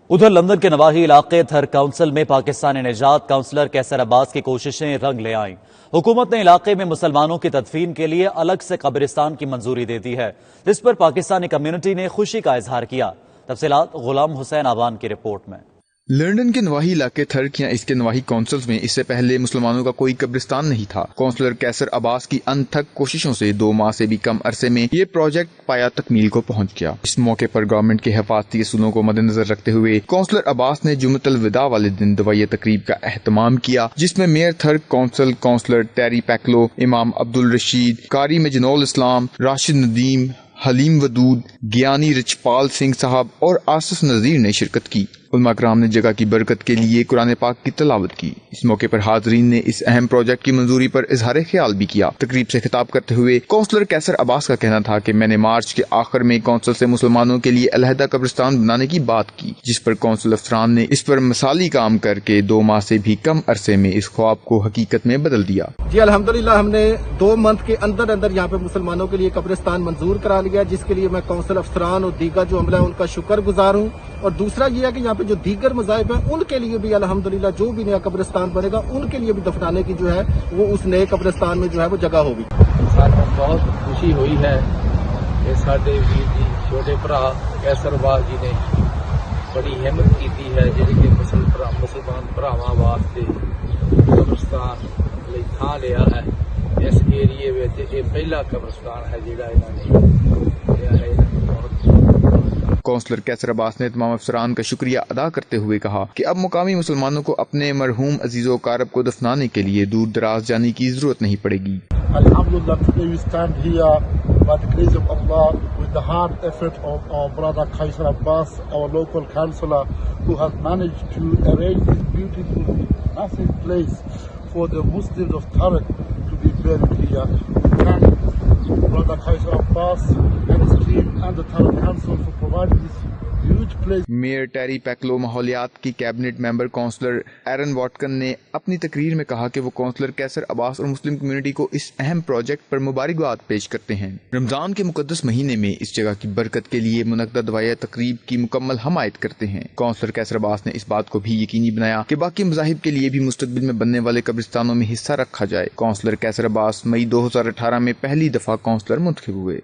ادھر لندن کے نواحی علاقے تھر کونسل میں پاکستانی نژاد کونسلر کیسر عباس کی کوششیں رنگ لے آئیں۔ حکومت نے علاقے میں مسلمانوں کی تدفین کے لیے الگ سے قبرستان کی منظوری دے دی ہے، جس پر پاکستانی کمیونٹی نے خوشی کا اظہار کیا۔ تفصیلات غلام حسین آوان کی رپورٹ میں۔ لندن کے نواحی علاقے تھرک یا اس کے نواحی کونسلز میں اس سے پہلے مسلمانوں کا کوئی قبرستان نہیں تھا۔ کونسلر کیسر عباس کی انتھک کوششوں سے 2 ماہ سے بھی کم عرصے میں یہ پروجیکٹ پایا تکمیل کو پہنچ گیا۔ اس موقع پر گورنمنٹ کے حفاظتی اصولوں کو مد نظر رکھتے ہوئے کونسلر عباس نے جمعۃ الوداع والے دن دعائیہ تقریب کا اہتمام کیا، جس میں میئر تھرک کونسل کونسلر ٹیری پیکلو، امام عبدالرشید، قاری مجنول اسلام، راشد ندیم، حلیم ودود، گیانی رچپال سنگھ صاحب اور آصف نذیر نے شرکت کی۔ علماء کرام نے جگہ کی برکت کے لیے قرآن پاک کی تلاوت کی۔ اس موقع پر حاضرین نے اس اہم پروجیکٹ کی منظوری پر اظہار خیال بھی کیا۔ تقریب سے خطاب کرتے ہوئے کونسلر کیسر عباس کا کہنا تھا کہ میں نے مارچ کے آخر میں کونسل سے مسلمانوں کے لیے علیحدہ قبرستان بنانے کی بات کی، جس پر کونسل افسران نے اس پر مثالی کام کر کے 2 ماہ سے بھی کم عرصے میں اس خواب کو حقیقت میں بدل دیا۔ جی الحمدللہ ہم نے 2 منتھ کے اندر یہاں پہ مسلمانوں کے لیے قبرستان منظور کرا لیا، جس کے لیے میں کونسل افسران اور دیگر جو عملہ ہے ان کا شکر گزار ہوں۔ اور دوسرا یہ ہے کہ یہاں پہ جو دیگر مذاہب ہیں ان کے لیے بھی الحمدللہ جو بھی نیا قبرستان بنے گا ان کے لیے بھی دفنانے کی جو ہے وہ اس نئے قبرستان میں جو ہے وہ جگہ ہوگی۔ سانوں بہت خوشی ہوئی ہے کہ ساڈے ویر جی چھوٹے بھرا کیسر عباس جی نے بڑی ہمت کی ہے جڑے کہ مسلمان بھراواں واسطے قبرستان لئی تھاں لیا ہے۔ اس ایریے وچ یہ پہلا قبرستان ہے جڑا انہوں نے لیا ہے۔ کونسلر کیسر عباس نے تمام افسران کا شکریہ ادا کرتے ہوئے کہا کہ اب مقامی مسلمانوں کو اپنے مرحوم عزیز و اقارب کو دفنانے کے لیے دور دراز جانے کی ضرورت نہیں پڑے گی۔ Alhamdulillah, today we stand here by the grace of Allah with the hard effort of our brother Kaisar Abbas, our local councillor, who has managed to arrange this beautiful, massive place for the Muslims of Tarak to be buried here. We thank brother Kaisar Abbas and his team and the Tarak Council for providing this huge place. Mayor Terry پیکلو ماحولیات کی cabinet ممبر counsellor ایرن واٹکن نے اپنی تقریر میں کہا کہ وہ کونسلر کیسر عباس اور مسلم کمیونٹی کو اس اہم پروجیکٹ پر مبارکباد پیش کرتے ہیں۔ رمضان کے مقدس مہینے میں اس جگہ کی برکت کے لیے منعقدہ دعائیہ تقریب کی مکمل حمایت کرتے ہیں۔ کونسلر کیسر عباس نے اس بات کو بھی یقینی بنایا کہ باقی مذاہب کے لیے بھی مستقبل میں بننے والے قبرستانوں میں حصہ رکھا جائے۔ کونسلر کیسر عباس مئی 2018 میں پہلی دفعہ کونسلر منتخب ہوئے۔